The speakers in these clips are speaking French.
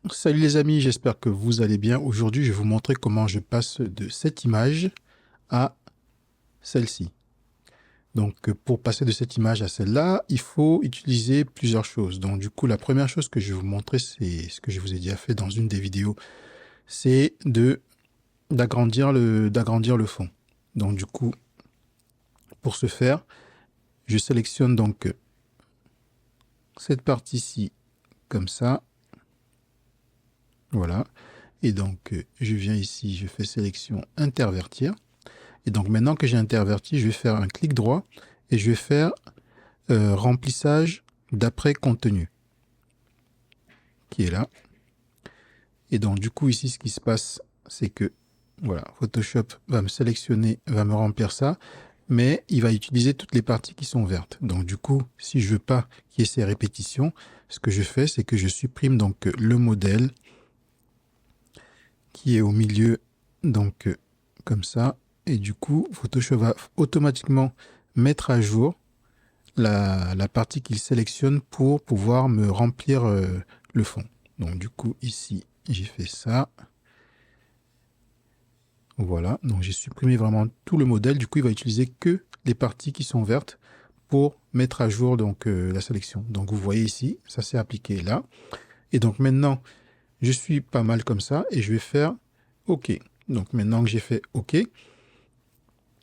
Salut les amis, j'espère que vous allez bien. Aujourd'hui, je vais vous montrer comment je passe de cette image à celle-ci. Donc, pour passer de cette image à celle-là, il faut utiliser plusieurs choses. Donc, du coup, la première chose que je vais vous montrer, c'est ce que je vous ai déjà fait dans une des vidéos, c'est d'agrandir le fond. Donc, du coup, pour ce faire, je sélectionne donc cette partie-ci comme ça. Voilà. Et donc, je viens ici, je fais sélection intervertir. Et donc, maintenant que j'ai interverti, je vais faire un clic droit et je vais faire remplissage d'après contenu, qui est là. Et donc, du coup, ici, ce qui se passe, c'est que, voilà, Photoshop va me sélectionner, va me remplir ça, mais il va utiliser toutes les parties qui sont vertes. Donc, du coup, si je veux pas qu'il y ait ces répétitions, ce que je fais, c'est que je supprime donc le modèle qui est au milieu, donc comme ça. Et du coup, Photoshop va automatiquement mettre à jour la partie qu'il sélectionne pour pouvoir me remplir le fond. Donc du coup, ici, j'ai fait ça. Voilà, donc j'ai supprimé vraiment tout le modèle. Du coup, il va utiliser que les parties qui sont vertes pour mettre à jour donc la sélection. Donc vous voyez ici, ça s'est appliqué là. Et donc maintenant, je suis pas mal comme ça et je vais faire OK. Donc maintenant que j'ai fait OK,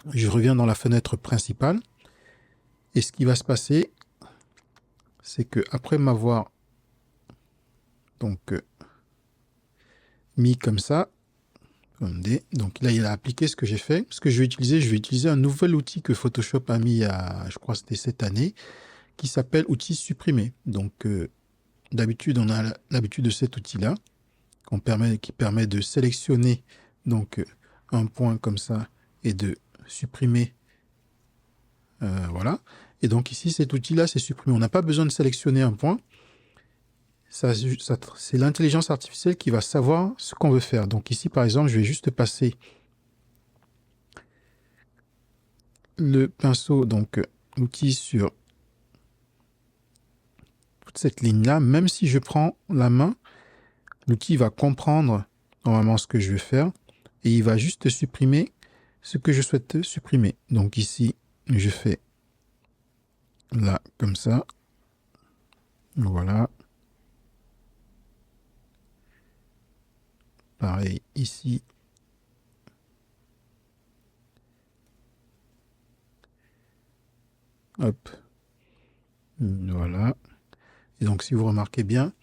je reviens dans la fenêtre principale. Et ce qui va se passer, c'est que après m'avoir donc mis comme ça, donc là, il a appliqué ce que j'ai fait. Ce que je vais utiliser un nouvel outil que Photoshop a mis je crois que c'était cette année, qui s'appelle outil supprimer. Donc d'habitude, on a l'habitude de cet outil-là, qui permet de sélectionner donc un point comme ça et de supprimer. Voilà. Et donc ici, cet outil-là, c'est supprimer. On n'a pas besoin de sélectionner un point. C'est l'intelligence artificielle qui va savoir ce qu'on veut faire. Donc ici, par exemple, je vais juste passer le pinceau, donc outil sur toute cette ligne-là. Même si je prends la main, l'outil va comprendre normalement ce que je vais faire et il va juste supprimer ce que je souhaite supprimer. Donc ici, je fais là, comme ça. Voilà. Pareil ici. Hop. Voilà. Et donc, si vous remarquez bien,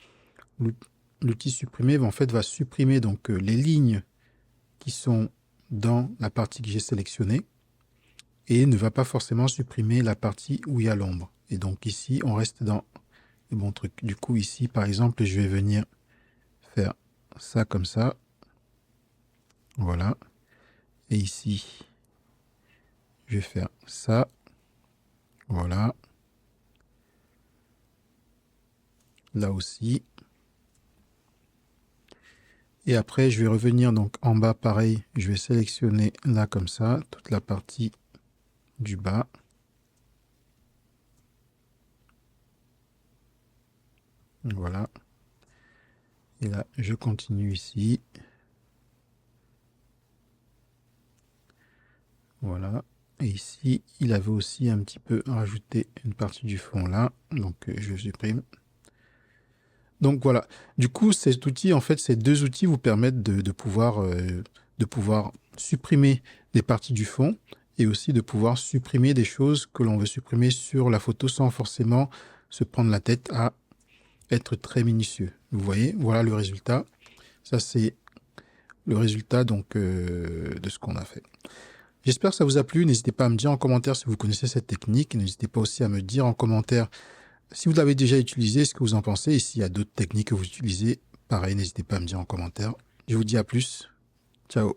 l'outil supprimer en fait va supprimer donc les lignes qui sont dans la partie que j'ai sélectionnée et ne va pas forcément supprimer la partie où il y a l'ombre. Et donc ici, on reste dans le bon truc. Du coup, ici, par exemple, je vais venir faire ça comme ça. Voilà. Et ici, je vais faire ça. Voilà. Là aussi. Et après, je vais revenir donc en bas, pareil. Je vais sélectionner là comme ça, toute la partie du bas. Voilà. Et là, je continue ici. Voilà. Et ici, il avait aussi un petit peu rajouté une partie du fond là. Donc, je supprime. Donc voilà. Du coup, cet outil, en fait, ces deux outils vous permettent de pouvoir supprimer des parties du fond et aussi de pouvoir supprimer des choses que l'on veut supprimer sur la photo sans forcément se prendre la tête à être très minutieux. Vous voyez, voilà le résultat. Ça, c'est le résultat donc de ce qu'on a fait. J'espère que ça vous a plu. N'hésitez pas à me dire en commentaire si vous connaissez cette technique. N'hésitez pas aussi à me dire en commentaire si vous l'avez déjà utilisé, ce que vous en pensez. Et s'il y a d'autres techniques que vous utilisez, pareil, n'hésitez pas à me dire en commentaire. Je vous dis à plus. Ciao.